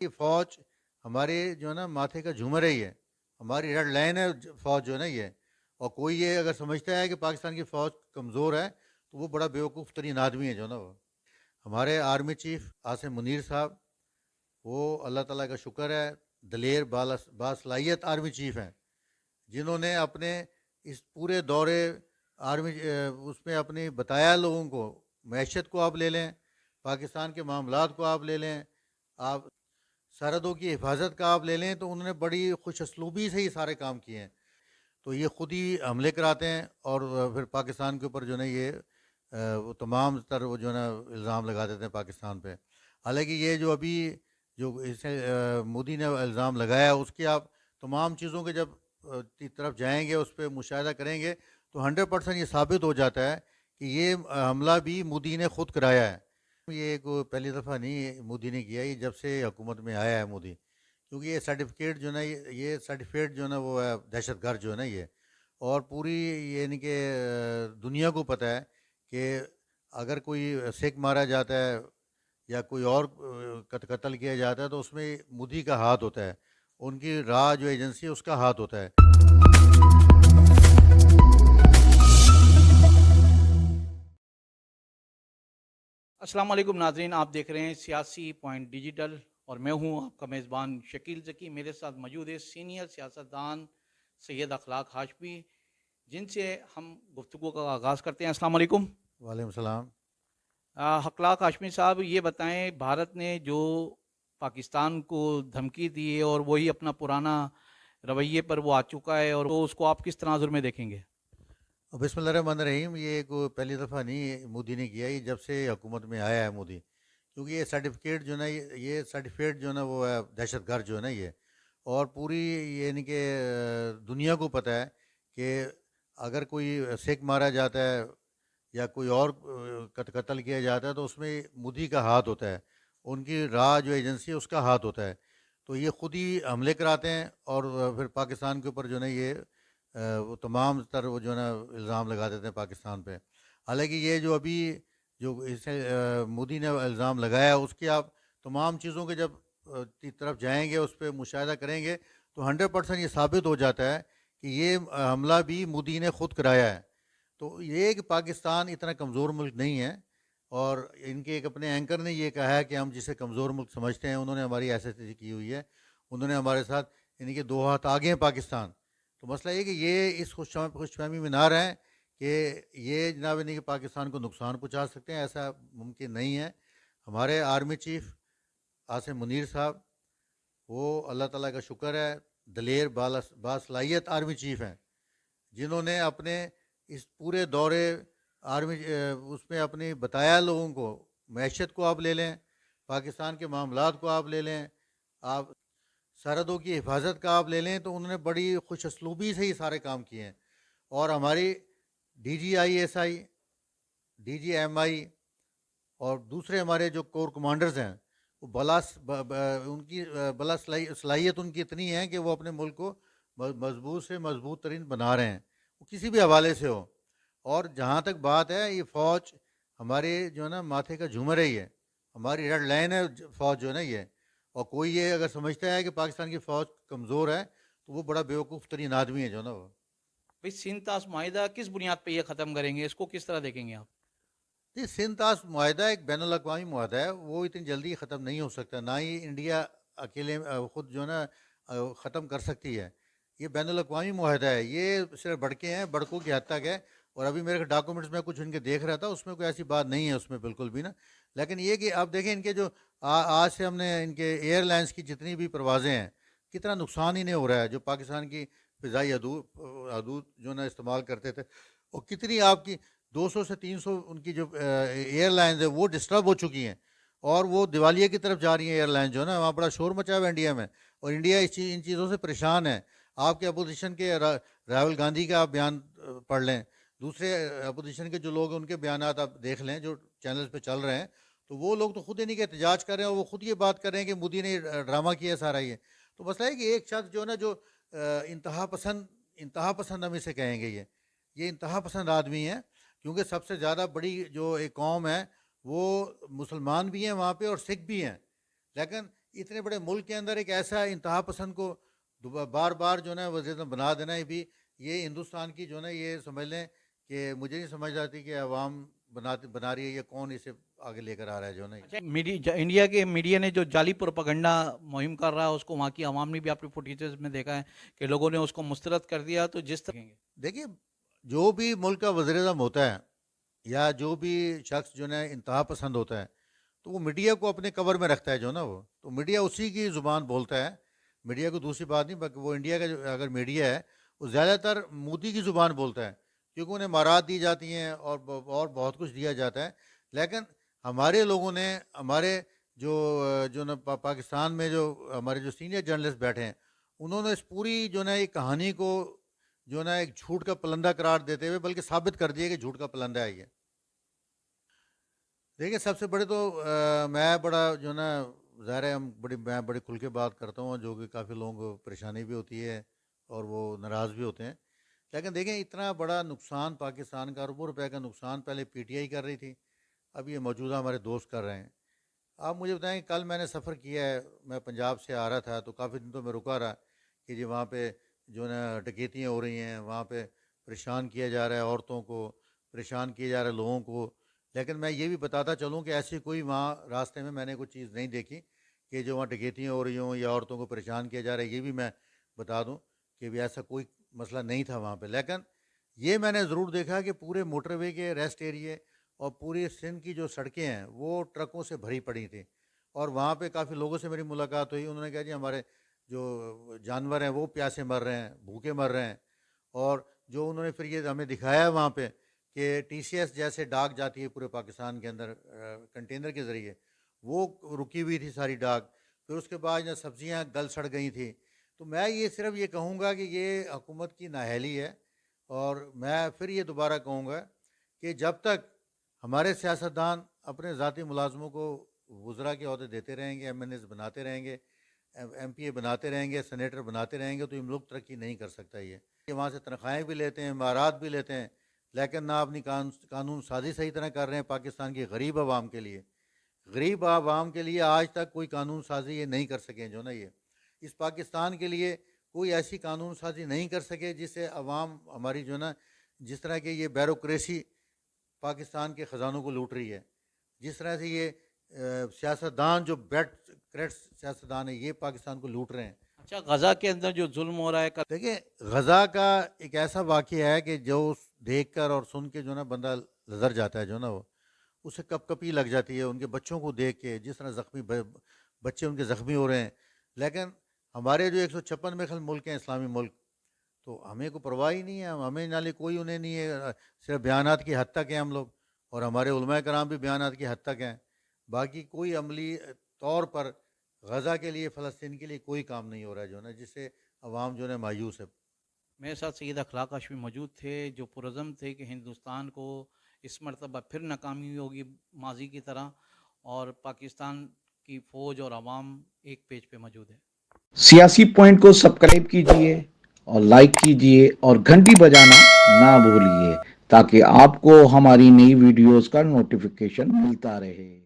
یہ فوج ہمارے جو ہے نا ماتھے کا جھومر ہی ہے، ہماری ریڈ لائن ہے فوج جو ہے نا یہ. اور کوئی یہ اگر سمجھتا ہے کہ پاکستان کی فوج کمزور ہے تو وہ بڑا بیوقوف ترین آدمی ہے جو ہے نا وہ. ہمارے آرمی چیف عاصم منیر صاحب، وہ اللہ تعالیٰ کا شکر ہے دلیر باصلاحیت آرمی چیف ہیں، جنہوں نے اپنے اس پورے دورے آرمی اس میں اپنی بتایا لوگوں کو. معیشت کو آپ لے لیں، پاکستان کے معاملات کو آپ لے لیں، آپ سرحدوں کی حفاظت کا آپ لے لیں، تو انہوں نے بڑی خوش اسلوبی سے یہ سارے کام کیے ہیں. تو یہ خود ہی حملے کراتے ہیں اور پھر پاکستان کے اوپر جو ہے نا یہ وہ تمام تر وہ جو ہے نا الزام لگا دیتے ہیں پاکستان پہ. حالانکہ یہ جو ابھی جو اسے مودی نے الزام لگایا، اس کی آپ تمام چیزوں کے جب طرف جائیں گے، اس پہ مشاہدہ کریں گے، تو 100% یہ ثابت ہو جاتا ہے کہ یہ حملہ بھی مودی نے خود کرایا ہے. یہ کوئی پہلی دفعہ نہیں مودی نے کیا، یہ جب سے حکومت میں آیا ہے مودی. کیونکہ یہ سرٹیفکیٹ جو ہے نا یہ سرٹیفکیٹ جو ہے نا وہ ہے دہشت گرد جو ہے نا یہ. اور پوری یعنی کہ دنیا کو پتہ ہے کہ اگر کوئی سکھ مارا جاتا ہے یا کوئی اور قتل کیا جاتا ہے تو اس میں مودی کا ہاتھ ہوتا ہے، ان کی راہ جو ایجنسی ہے اس کا ہاتھ ہوتا ہے. السلام علیکم ناظرین، آپ دیکھ رہے ہیں سیاسی پوائنٹ ڈیجیٹل اور میں ہوں آپ کا میزبان شکیل ذکی. میرے ساتھ موجود ہے سینئر سیاستدان سید اخلاق ہاشمی، جن سے ہم گفتگو کا آغاز کرتے ہیں. السلام علیکم. وعلیکم السلام. اخلاق ہاشمی صاحب، یہ بتائیں، بھارت نے جو پاکستان کو دھمکی دی ہے اور وہی اپنا پرانا رویے پر وہ آ چکا ہے، اور وہ اس کو آپ کس تناظر میں دیکھیں گے؟ بسم اللہ الرحمن الرحیم. یہ کوئی پہلی دفعہ نہیں مودی نے کیا، یہ جب سے حکومت میں آیا ہے مودی. کیونکہ یہ سرٹیفکیٹ جو ہے نا یہ سرٹیفکیٹ جو ہے نا وہ ہے دہشت گرد جو ہے نا یہ. اور پوری یعنی کہ دنیا کو پتہ ہے کہ اگر کوئی سکھ مارا جاتا ہے یا کوئی اور قتل کیا جاتا ہے تو اس میں مودی کا ہاتھ ہوتا ہے، ان کی راہ جو ایجنسی ہے اس کا ہاتھ ہوتا ہے. تو یہ خود ہی حملے کراتے ہیں اور پھر پاکستان کے اوپر جو ہے نا یہ وہ تمام تر وہ جو ہے نا الزام لگا دیتے ہیں پاکستان پہ. حالانکہ یہ جو ابھی جو اسے مودی نے الزام لگایا، اس کی آپ تمام چیزوں کے جب طرف جائیں گے، اس پہ مشاہدہ کریں گے، تو 100% یہ ثابت ہو جاتا ہے کہ یہ حملہ بھی مودی نے خود کرایا ہے. تو یہ کہ پاکستان اتنا کمزور ملک نہیں ہے. اور ان کے ایک اپنے اینکر نے یہ کہا ہے کہ ہم جسے کمزور ملک سمجھتے ہیں، انہوں نے ہماری ایسے کی ہوئی ہے، انہوں نے ہمارے ساتھ یعنی کہ 2 ہاتھ آگے ہیں پاکستان. تو مسئلہ یہ کہ یہ اس خوش فہمی میں نہ رہیں کہ یہ جناب نہیں کہ پاکستان کو نقصان پہنچا سکتے ہیں، ایسا ممکن نہیں ہے. ہمارے آرمی چیف عاصم منیر صاحب، وہ اللہ تعالیٰ کا شکر ہے دلیر باصلاحیت آرمی چیف ہیں، جنہوں نے اپنے اس پورے دورے آرمی اس میں اپنی بتایا لوگوں کو. معیشت کو آپ لے لیں، پاکستان کے معاملات کو آپ لے لیں، آپ سرحدوں کی حفاظت کا آپ لے لیں، تو انہوں نے بڑی خوش اسلوبی سے یہ سارے کام کیے ہیں. اور ہماری D G I S I, D G M I اور دوسرے ہمارے جو کور کمانڈرز ہیں، وہ ان کی بلا صلاحیت ان کی اتنی ہے کہ وہ اپنے ملک کو مضبوط سے مضبوط ترین بنا رہے ہیں، وہ کسی بھی حوالے سے ہو. اور جہاں تک بات ہے، یہ فوج ہمارے جو ہے نا ماتھے کا جھومر ہی ہے، ہماری ریڈ لائن ہے فوج جو ہے نا یہ. اور کوئی یہ اگر سمجھتا ہے کہ پاکستان کی فوج کمزور ہے تو وہ بڑا بیوقوف ترین آدمی ہے جو ہے نا وہ. بھائی، سندھ طاس معاہدہ کس بنیاد پہ یہ ختم کریں گے؟ اس کو کس طرح دیکھیں گے آپ؟ جی، سندھ طاس معاہدہ ایک بین الاقوامی معاہدہ ہے، وہ اتنی جلدی ختم نہیں ہو سکتا، نہ ہی انڈیا اکیلے خود جو ہے نا ختم کر سکتی ہے. یہ بین الاقوامی معاہدہ ہے، یہ صرف بڑکے ہیں، بڑکوں کی حد تک ہے. اور ابھی میرے ڈاکومنٹس میں کچھ ان کے دیکھ رہا تھا، اس میں کوئی ایسی بات نہیں ہے اس میں بالکل بھی نا. لیکن یہ کہ آپ دیکھیں ان کے جو آج سے ہم نے ان کے ایئر لائنس کی جتنی بھی پروازیں ہیں، کتنا نقصان ہی نہیں ہو رہا ہے. جو پاکستان کی فضائی حدود جو نا استعمال کرتے تھے، اور کتنی آپ کی 200 سے 300 ان کی جو ایئر لائنز ہیں وہ ڈسٹرب ہو چکی ہیں، اور وہ دیوالیے کی طرف جا رہی ہیں ایئر لائن جو ہے نا. وہاں بڑا شور مچا ہوا ہے انڈیا میں، اور انڈیا ان چیزوں سے پریشان ہے. آپ کے اپوزیشن کے راہل گاندھی کا آپ بیان پڑھ لیں، دوسرے اپوزیشن کے جو لوگ ہیں ان کے بیانات آپ دیکھ لیں جو چینلز پہ چل رہے ہیں، تو وہ لوگ تو خود ہی نہیں کہ احتجاج کر رہے ہیں، اور وہ خود یہ بات کر رہے ہیں کہ مودی نے ڈرامہ کیا سارا یہ. تو مسئلہ ہے کہ ایک شخص جو ہے نا جو انتہا پسند ہم اسے کہیں گے، یہ انتہا پسند آدمی ہے. کیونکہ سب سے زیادہ بڑی جو ایک قوم ہے وہ مسلمان بھی ہیں وہاں پہ اور سکھ بھی ہیں، لیکن اتنے بڑے ملک کے اندر ایک ایسا انتہا پسند کو بار بار جو ہے نا وزیر اعظم بنا دینا ہے بھی یہ ہندوستان کی جو ہے نا یہ سمجھ لیں کہ مجھے نہیں سمجھ آتی کہ عوام بنا رہی ہے یا کون اسے آگے لے کر آ رہا ہے جو ہے نا. اچھا انڈیا کے میڈیا نے جو جعلی پروپیگنڈا مہم کر رہا ہے اس کو وہاں کی عوام نے بھی اپنے فوٹیجز میں دیکھا ہے کہ لوگوں نے اس کو مسترد کر دیا. تو جس طرح دیکھیے جو بھی ملک کا وزیر اعظم ہوتا ہے یا جو بھی شخص جو ہے نا انتہا پسند ہوتا ہے تو وہ میڈیا کو اپنے کور میں رکھتا ہے جو نا وہ تو میڈیا اسی کی زبان بولتا ہے. میڈیا کو دوسری بات نہیں بلکہ وہ انڈیا کا جو اگر میڈیا ہے وہ زیادہ تر مودی کی زبان بولتا ہے کیونکہ انہیں امارات دی جاتی ہیں اور بہت کچھ دیا جاتا ہے. لیکن ہمارے لوگوں نے ہمارے جو نا پاکستان میں جو ہمارے جو سینئر جرنلسٹ بیٹھے ہیں انہوں نے اس پوری جو نا ایک کہانی کو جو نا ایک جھوٹ کا پلندہ قرار دیتے ہوئے بلکہ ثابت کر دیا کہ جھوٹ کا پلندہ ہے یہ. دیکھیے سب سے بڑے تو میں بڑا جو نا ظاہر ہے میں بڑے کھل کے بات کرتا ہوں جو کہ کافی لوگوں کو پریشانی بھی ہوتی ہے اور وہ ناراض بھی ہوتے ہیں. لیکن دیکھیں اتنا بڑا نقصان پاکستان کا اربوں روپے کا نقصان پہلے پی ٹی آئی کر رہی تھی, اب یہ موجودہ ہمارے دوست کر رہے ہیں. آپ مجھے بتائیں کل میں نے سفر کیا ہے, میں پنجاب سے آ رہا تھا تو کافی دن تو میں رکا رہا کہ جی وہاں پہ جو نا ڈکیتیاں ہو رہی ہیں, وہاں پہ پریشان کیا جا رہا ہے عورتوں کو, پریشان کیا جا رہا ہے لوگوں کو. لیکن میں یہ بھی بتاتا چلوں کہ ایسی کوئی وہاں راستے میں نے کوئی چیز نہیں دیکھی کہ جو وہاں ڈکیتیاں ہو رہی ہوں یا عورتوں کو پریشان کیا جا رہا ہے. یہ بھی میں بتا دوں کہ بھی ایسا کوئی مسئلہ نہیں تھا وہاں پہ. لیکن یہ میں نے ضرور دیکھا کہ پورے موٹر وے کے ریسٹ ایریے اور پوری سندھ کی جو سڑکیں ہیں وہ ٹرکوں سے بھری پڑی تھیں, اور وہاں پہ کافی لوگوں سے میری ملاقات ہوئی. انہوں نے کہا جی ہمارے جو جانور ہیں وہ پیاسے مر رہے ہیں, بھوکے مر رہے ہیں. اور جو انہوں نے پھر یہ ہمیں دکھایا وہاں پہ کہ ٹی سی ایس جیسے ڈاک جاتی ہے پورے پاکستان کے اندر کنٹینر کے ذریعے, وہ رکی ہوئی تھی ساری ڈاک. پھر اس کے بعد جو سبزیاں گل سڑ گئی تھیں. تو میں یہ صرف یہ کہوں گا کہ یہ حکومت کی نااہلی ہے, اور میں پھر یہ دوبارہ کہوں گا کہ جب تک ہمارے سیاستدان اپنے ذاتی ملازموں کو وزراء کے عہدے دیتے رہیں گے, ایم این ایز بناتے رہیں گے, ایم پی اے بناتے رہیں گے, سینیٹر بناتے رہیں گے, تو یہ ملک ترقی نہیں کر سکتا. یہ وہاں سے تنخواہیں بھی لیتے ہیں, امارات بھی لیتے ہیں, لیکن نہ اپنی قانون سازی صحیح طرح کر رہے ہیں پاکستان کی غریب عوام کے لیے. غریب عوام کے لیے آج تک کوئی قانون سازی یہ نہیں کر سکے جو نا, یہ اس پاکستان کے لیے کوئی ایسی قانون سازی نہیں کر سکے جس سے عوام ہماری جو نا, جس طرح کہ یہ بیوروکریسی پاکستان کے خزانوں کو لوٹ رہی ہے, جس طرح سے یہ سیاستدان جو بیڈ سیاستدان ہیں یہ پاکستان کو لوٹ رہے ہیں. اچھا غزہ کے اندر جو ظلم ہو رہا ہے دیکھیں غزہ کا ایک ایسا واقعہ ہے کہ جو دیکھ کر اور سن کے جو نا بندہ لرز جاتا ہے جو نا, وہ اسے کپ کپی لگ جاتی ہے ان کے بچوں کو دیکھ کے, جس طرح زخمی بچے ان کے زخمی ہو رہے ہیں. لیکن ہمارے جو 156 میں ملک ہیں اسلامی ملک, تو ہمیں کوئی پرواہ ہی نہیں ہے, ہمیں نالے کوئی انہیں نہیں ہے, صرف بیانات کی حد تک ہیں ہم لوگ, اور ہمارے علماء کرام بھی بیانات کی حد تک ہیں. باقی کوئی عملی طور پر غزہ کے لیے فلسطین کے لیے کوئی کام نہیں ہو رہا ہے جو نا, جس سے عوام جو ہے مایوس ہے. میرے ساتھ سید اخلاق ہاشمی موجود تھے جو پرعزم تھے کہ ہندوستان کو اس مرتبہ پھر ناکامی ہوگی ماضی کی طرح, اور پاکستان کی فوج اور عوام ایک پیج پہ موجود ہے. سیاسی پوائنٹ کو سبسکرائب کیجئے اور لائک کیجئے اور گھنٹی بجانا نہ بھولیے تاکہ آپ کو ہماری نئی ویڈیوز کا نوٹیفیکیشن ملتا رہے.